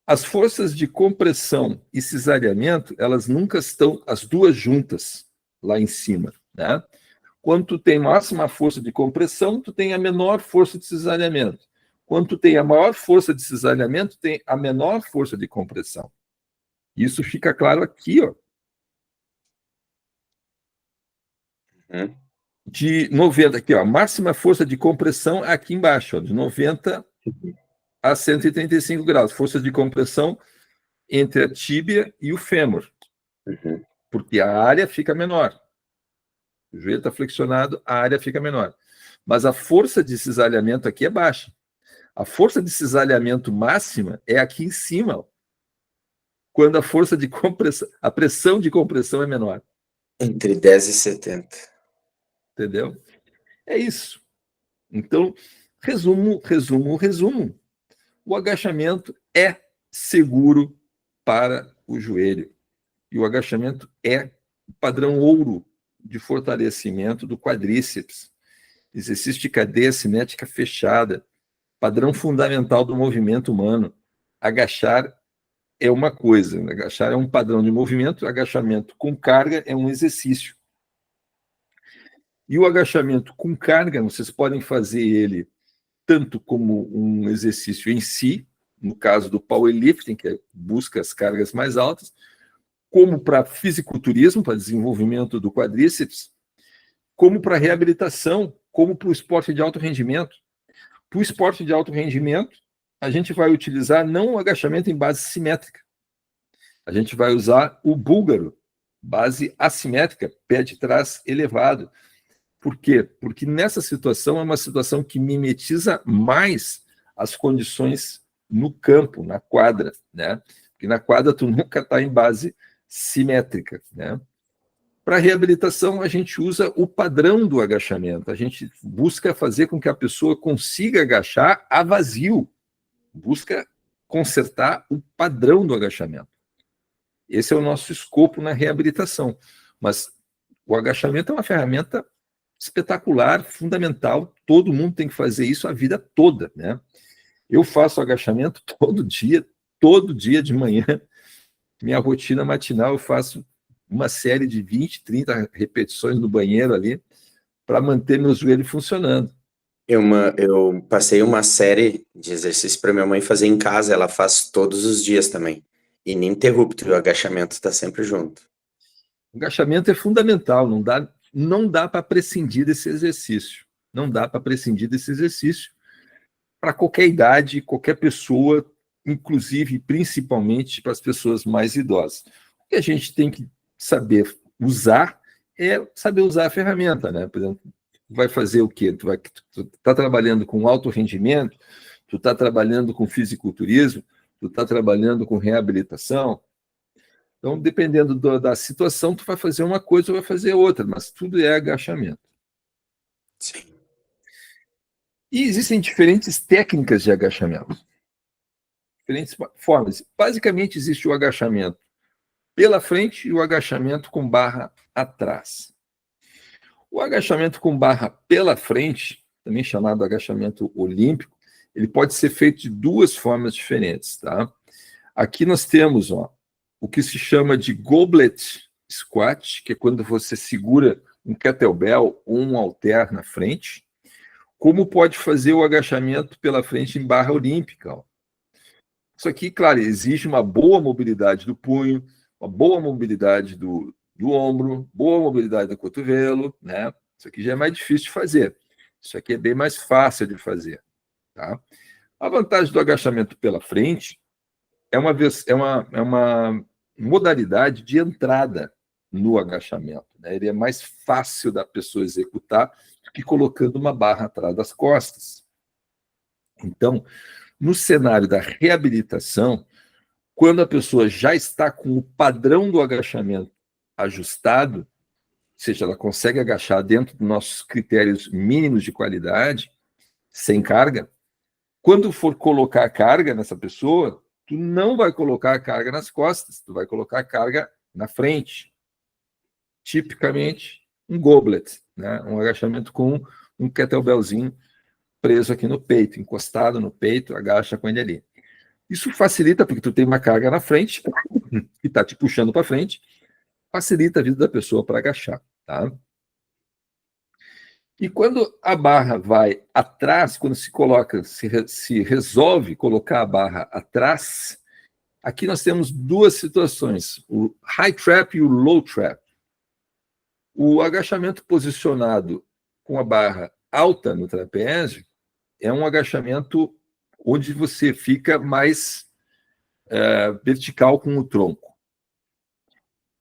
[SPEAKER 1] as forças de compressão e cisalhamento, elas nunca estão as duas juntas lá em cima, né? Quando tu tem máxima força de compressão, tu tem a menor força de cisalhamento. Quando tu tem a maior força de cisalhamento, tem a menor força de compressão. Isso fica claro aqui, ó. De 90, aqui, ó, máxima força de compressão aqui embaixo, ó, de 90 a 135 graus. Força de compressão entre a tíbia e o fêmur. Porque a área fica menor. O joelho está flexionado, a área fica menor. Mas a força de cisalhamento aqui é baixa. A força de cisalhamento máxima é aqui em cima, ó, quando a força de compressão, a pressão de compressão é menor.
[SPEAKER 2] Entre 10 e 70.
[SPEAKER 1] Entendeu? É isso. Então, resumo. O agachamento é seguro para o joelho. E o agachamento é o padrão ouro de fortalecimento do quadríceps. Exercício de cadeia cinética fechada. Padrão fundamental do movimento humano. Agachar é uma coisa, agachar é um padrão de movimento, agachamento com carga é um exercício. E o agachamento com carga, vocês podem fazer ele tanto como um exercício em si, no caso do powerlifting, que busca as cargas mais altas, como para fisiculturismo, para desenvolvimento do quadríceps, como para reabilitação, como para o esporte de alto rendimento. Para o esporte de alto rendimento, a gente vai utilizar não o agachamento em base simétrica. A gente vai usar o búlgaro, base assimétrica, pé de trás elevado. Por quê? Porque nessa situação é uma situação que mimetiza mais as condições no campo, na quadra, né? Porque na quadra tu nunca está em base simétrica, né? Para reabilitação, a gente usa o padrão do agachamento. A gente busca fazer com que a pessoa consiga agachar a vazio. Busca consertar o padrão do agachamento. Esse é o nosso escopo na reabilitação. Mas o agachamento é uma ferramenta espetacular, fundamental. Todo mundo tem que fazer isso a vida toda, né? Eu faço agachamento todo dia de manhã. Minha rotina matinal, eu faço uma série de 20, 30 repetições no banheiro ali para manter meu joelho funcionando.
[SPEAKER 2] Eu passei uma série de exercícios para minha mãe fazer em casa, ela faz todos os dias também. Ininterrupto, e o agachamento está sempre junto.
[SPEAKER 1] O agachamento é fundamental, não dá para prescindir desse exercício. Não dá para prescindir desse exercício para qualquer idade, qualquer pessoa, inclusive, principalmente para as pessoas mais idosas. O que a gente tem que saber usar é saber usar a ferramenta, né? Por exemplo, vai fazer o quê? Tu está trabalhando com alto rendimento, tu está trabalhando com fisiculturismo, tu está trabalhando com reabilitação. Então, dependendo da situação, tu vai fazer uma coisa ou vai fazer outra, mas tudo é agachamento.
[SPEAKER 2] Sim.
[SPEAKER 1] E existem diferentes técnicas de agachamento. Diferentes formas. Basicamente, existe o agachamento pela frente e o agachamento com barra atrás. O agachamento com barra pela frente, também chamado agachamento olímpico, ele pode ser feito de duas formas diferentes, tá? Aqui nós temos, ó, o que se chama de goblet squat, que é quando você segura um kettlebell ou um halter na frente, como pode fazer o agachamento pela frente em barra olímpica. Ó. Isso aqui, claro, exige uma boa mobilidade do punho, uma boa mobilidade do ombro, boa mobilidade do cotovelo, né? Isso aqui já é mais difícil de fazer. Isso aqui é bem mais fácil de fazer, tá? A vantagem do agachamento pela frente é uma modalidade de entrada no agachamento, né? Ele é mais fácil da pessoa executar do que colocando uma barra atrás das costas. Então, no cenário da reabilitação, Quando a pessoa já está com o padrão do agachamento ajustado, ou seja, ela consegue agachar dentro dos nossos critérios mínimos de qualidade, sem carga, quando for colocar a carga nessa pessoa, tu não vai colocar a carga nas costas, tu vai colocar a carga na frente. Tipicamente, um goblet, né? Um agachamento com um kettlebellzinho preso aqui no peito, encostado no peito, agacha com ele ali. Isso facilita, porque tu tem uma carga na frente, que está te puxando para frente, facilita a vida da pessoa para agachar, tá? E quando a barra vai atrás, quando se coloca, se resolve colocar a barra atrás, aqui nós temos duas situações, o high trap e o low trap. O agachamento posicionado com a barra alta no trapézio é um agachamento onde você fica mais vertical com o tronco.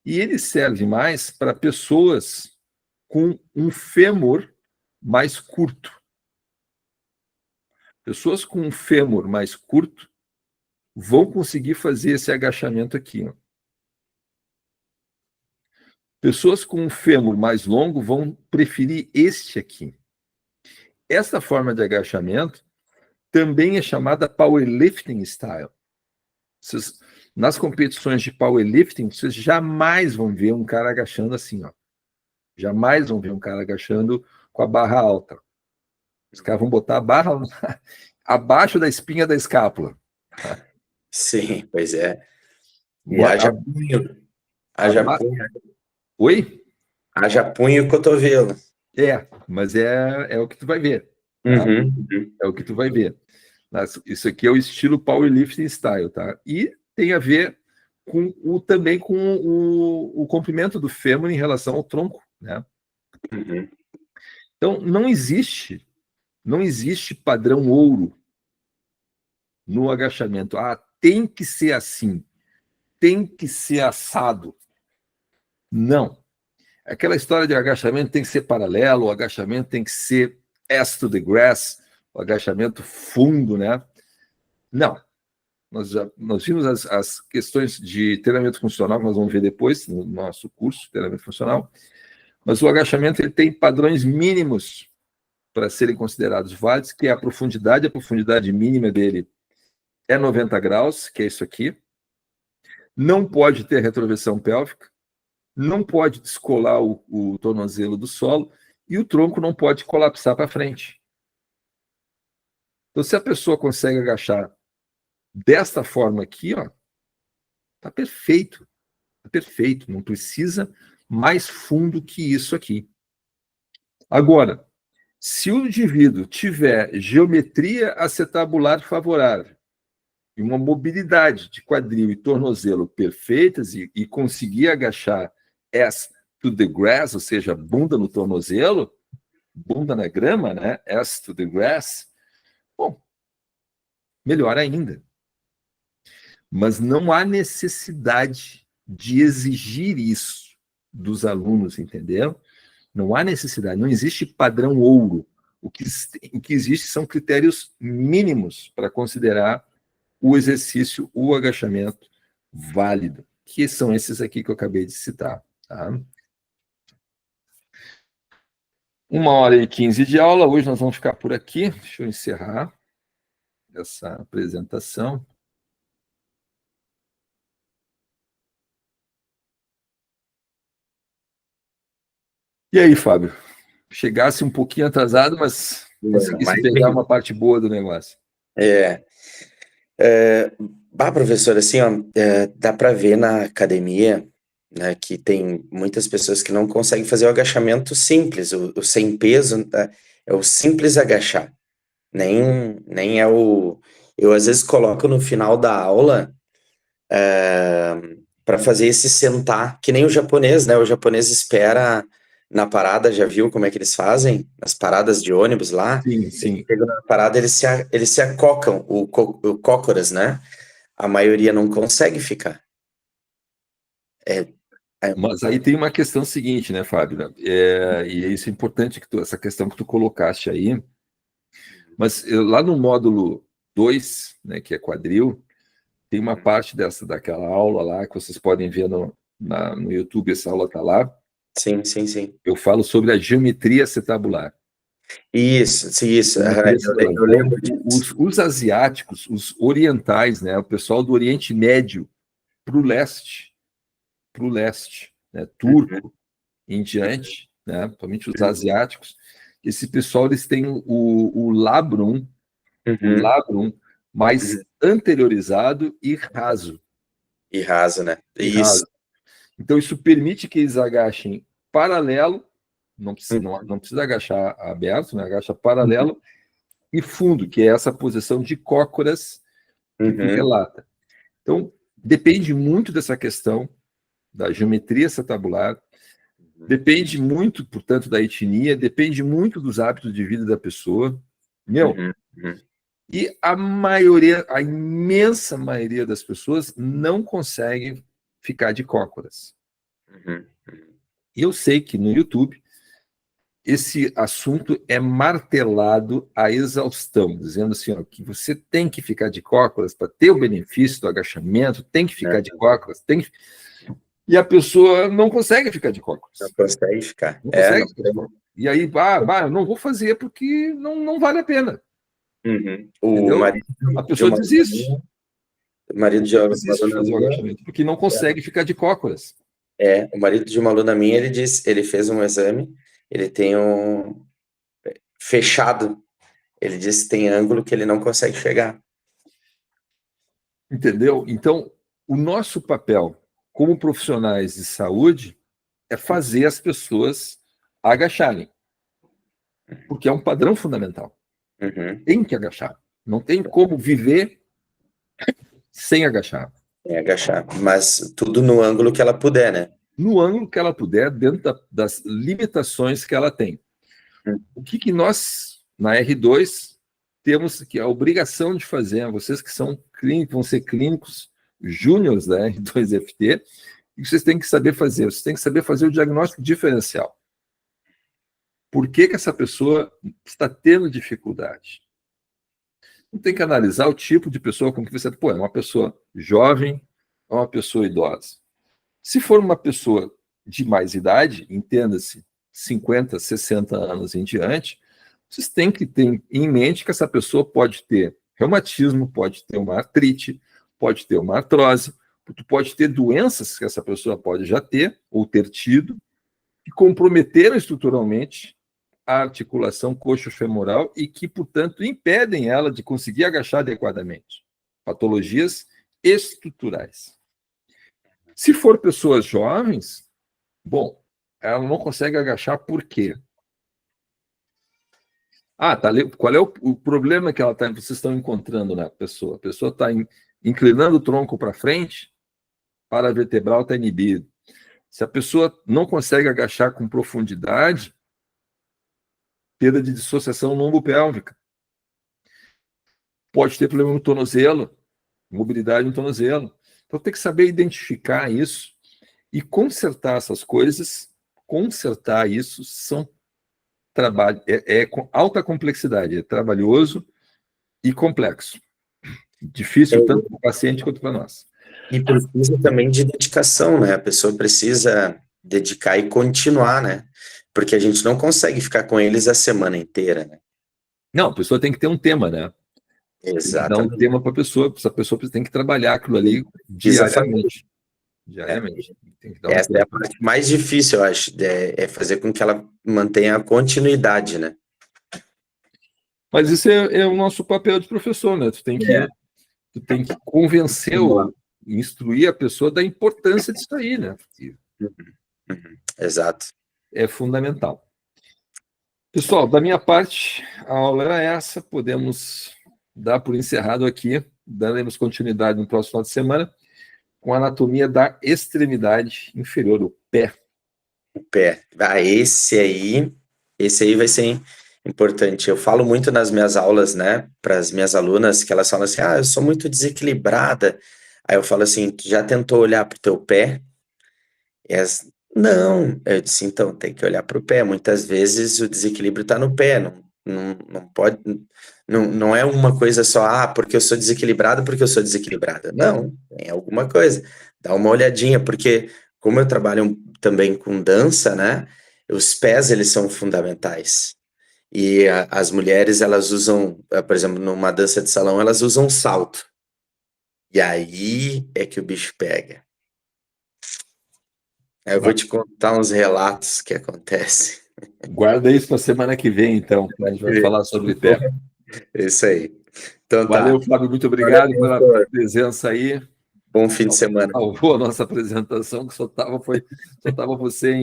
[SPEAKER 1] E ele serve mais para pessoas com um fêmur mais curto. Pessoas com um fêmur mais curto vão conseguir fazer esse agachamento aqui. Ó. Pessoas com um fêmur mais longo vão preferir este aqui. Esta forma de agachamento também é chamada powerlifting style. Nas competições de powerlifting, vocês jamais vão ver um cara agachando assim, ó. Jamais vão ver um cara agachando com a barra alta. Os caras vão botar a barra abaixo da espinha da escápula.
[SPEAKER 2] Sim, pois é. E haja punho. Haja punho.
[SPEAKER 1] Oi?
[SPEAKER 2] Haja punho e cotovelo.
[SPEAKER 1] Mas é o que tu vai ver. Tá? É o que tu vai ver. Isso aqui é o estilo powerlifting style, tá? E tem a ver também com o comprimento do fêmur em relação ao tronco, né? Então, não existe padrão ouro no agachamento. Ah, tem que ser assim, tem que ser assado. Não. Aquela história de agachamento tem que ser paralelo, o agachamento tem que ser ass to the grass, o agachamento fundo, né? Não. Nós vimos as questões de treinamento funcional, que nós vamos ver depois no nosso curso de treinamento funcional, mas o agachamento ele tem padrões mínimos para serem considerados válidos, que é a profundidade mínima dele é 90 graus, que é isso aqui. Não pode ter retroversão pélvica, não pode descolar o tornozelo do solo e o tronco não pode colapsar para frente. Então, se a pessoa consegue agachar desta forma aqui, ó, tá perfeito. Tá perfeito. Não precisa mais fundo que isso aqui. Agora, se o indivíduo tiver geometria acetabular favorável e uma mobilidade de quadril e tornozelo perfeitas e conseguir agachar ass to the grass, ou seja, bunda no tornozelo, bunda na grama, né? Ass to the grass, bom, melhor ainda. Mas não há necessidade de exigir isso dos alunos, entendeu? Não há necessidade, não existe padrão ouro. O que existe são critérios mínimos para considerar o exercício, o agachamento válido, que são esses aqui que eu acabei de citar. Tá? 1h15 de aula, hoje nós vamos ficar por aqui. Deixa eu encerrar essa apresentação. E aí, Fábio? Chegasse um pouquinho atrasado, mas conseguisse pegar uma parte boa do negócio.
[SPEAKER 2] Professor, assim, ó, dá para ver na academia, né, que tem muitas pessoas que não conseguem fazer o agachamento simples, o sem peso, tá? É o simples agachar. Nem é o... Eu, às vezes, coloco no final da aula para fazer esse sentar, que nem o japonês, né? O japonês espera na parada, já viu como é que eles fazem? Nas paradas de ônibus lá?
[SPEAKER 1] Sim.
[SPEAKER 2] Chegam na parada, eles se acocam, o cócoras, né? A maioria não consegue ficar.
[SPEAKER 1] Mas aí tem uma questão seguinte, né, Fábio? E isso é importante, essa questão que tu colocaste aí. Mas lá no módulo 2, né, que é quadril, Tem uma parte daquela aula lá que vocês podem ver no YouTube, essa aula está lá.
[SPEAKER 2] Sim, sim, sim.
[SPEAKER 1] Eu falo sobre a geometria acetabular.
[SPEAKER 2] Isso, sim, isso. Eu
[SPEAKER 1] Então,
[SPEAKER 2] lembro disso.
[SPEAKER 1] os asiáticos, os orientais, né, o pessoal do Oriente Médio para o leste, né, turco em diante, né, principalmente os asiáticos, esse pessoal eles têm o labrum, mais anteriorizado e raso.
[SPEAKER 2] E raso, né?
[SPEAKER 1] E
[SPEAKER 2] Isso.
[SPEAKER 1] raso. Então, isso permite que eles agachem paralelo, não precisa agachar aberto, né? Agacha paralelo e fundo, que é essa posição de cócoras que tu relata. Então, depende muito dessa questão da geometria acetabular, depende muito, portanto, da etnia, depende muito dos hábitos de vida da pessoa. E a maioria, a imensa maioria das pessoas não consegue ficar de cócoras. E eu sei que no YouTube esse assunto é martelado à exaustão, dizendo assim, ó, que você tem que ficar de cócoras para ter o benefício do agachamento, tem que ficar de cócoras, e a pessoa não consegue ficar de cócoras.
[SPEAKER 2] Não consegue ficar.
[SPEAKER 1] Não consegue ficar de cócoras. E aí, eu não vou fazer porque não vale a pena.
[SPEAKER 2] O marido
[SPEAKER 1] a pessoa desiste.
[SPEAKER 2] O marido de uma aluna
[SPEAKER 1] minha, porque não consegue ficar de cócoras.
[SPEAKER 2] O marido de uma aluna minha, ele fez um exame, ele tem um fechado, ele disse que tem ângulo que ele não consegue chegar.
[SPEAKER 1] Entendeu? Então, o nosso papel como profissionais de saúde é fazer as pessoas agacharem, porque é um padrão fundamental. Tem que agachar. Não tem como viver sem agachar.
[SPEAKER 2] Sem agachar, mas tudo no ângulo que ela puder, né?
[SPEAKER 1] No ângulo que ela puder, dentro das limitações que ela tem. O que nós, na R2, temos que a obrigação de fazer, vocês que são clínicos, vão ser clínicos júniores da R2FT, e vocês têm que saber fazer, vocês têm que saber fazer o diagnóstico diferencial. Por que essa pessoa está tendo dificuldade? Não tem que analisar o tipo de pessoa com que você... é uma pessoa jovem ou uma pessoa idosa. Se for uma pessoa de mais idade, entenda-se, 50, 60 anos em diante, vocês têm que ter em mente que essa pessoa pode ter reumatismo, pode ter uma artrite, pode ter uma artrose, pode ter doenças que essa pessoa pode já ter ou ter tido, que comprometeram estruturalmente a articulação coxo-femoral e que, portanto, impedem ela de conseguir agachar adequadamente. Patologias estruturais. Se for pessoas jovens, bom, ela não consegue agachar por quê? Qual é o problema que vocês estão encontrando na pessoa? A pessoa está inclinando o tronco para frente, paravertebral está inibido. Se a pessoa não consegue agachar com profundidade, perda de dissociação lombopélvica. Pode ter problema no tornozelo, mobilidade no tornozelo. Então tem que saber identificar isso e consertar essas coisas. Consertar isso são trabalho, com alta complexidade, é trabalhoso e complexo. Difícil tanto para o paciente quanto para nós.
[SPEAKER 2] E precisa também de dedicação, né? A pessoa precisa dedicar e continuar, né? Porque a gente não consegue ficar com eles a semana inteira, né?
[SPEAKER 1] Não, a pessoa tem que ter um tema, né?
[SPEAKER 2] Exatamente.
[SPEAKER 1] Dar um tema para a pessoa, essa pessoa tem que trabalhar aquilo ali diariamente.
[SPEAKER 2] Essa é a parte mais difícil, eu acho, é fazer com que ela mantenha a continuidade, né?
[SPEAKER 1] Mas isso é o nosso papel de professor, né? Tu tem que convencer ou instruir a pessoa da importância disso aí, né?
[SPEAKER 2] Exato.
[SPEAKER 1] É fundamental. Pessoal, da minha parte, a aula era essa. Podemos dar por encerrado aqui. Daremos continuidade no próximo final de semana com a anatomia da extremidade inferior, o pé.
[SPEAKER 2] O pé. Esse aí vai ser importante. Eu falo muito nas minhas aulas, né, para as minhas alunas, que elas falam assim, eu sou muito desequilibrada. Aí eu falo assim, tu já tentou olhar para o teu pé? E não. Eu disse, então, tem que olhar para o pé. Muitas vezes o desequilíbrio está no pé, não pode, não é uma coisa só, porque eu sou desequilibrado, porque eu sou desequilibrada. Não, tem alguma coisa. Dá uma olhadinha, porque como eu trabalho também com dança, né? Os pés, eles são fundamentais. E as mulheres, elas usam, por exemplo, numa dança de salão, elas usam salto. E aí é que o bicho pega. Eu vou te contar uns relatos que acontecem.
[SPEAKER 1] Guarda isso para semana que vem, então. A gente vai falar sobre pé.
[SPEAKER 2] Isso aí. Então tá.
[SPEAKER 1] Valeu, Fábio. Muito
[SPEAKER 2] Valeu,
[SPEAKER 1] obrigado pela
[SPEAKER 2] professor.
[SPEAKER 1] presença aí.
[SPEAKER 2] Bom fim de semana.
[SPEAKER 1] Salvou a nossa apresentação, que só tava você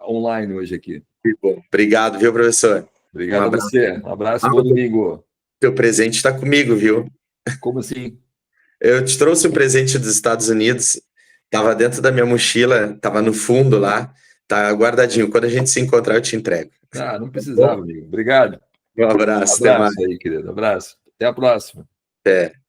[SPEAKER 1] online hoje aqui.
[SPEAKER 2] Que bom. Obrigado, viu, professor?
[SPEAKER 1] Obrigado a você. Um abraço e bom domingo.
[SPEAKER 2] Teu presente está comigo, viu?
[SPEAKER 1] Como assim?
[SPEAKER 2] Eu te trouxe um presente dos Estados Unidos. Estava dentro da minha mochila, estava no fundo lá. Tá guardadinho. Quando a gente se encontrar, eu te entrego.
[SPEAKER 1] Ah, não precisava, amigo. Obrigado.
[SPEAKER 2] Um abraço.
[SPEAKER 1] Abraço aí, querido. Abraço. Até a próxima.
[SPEAKER 2] Até.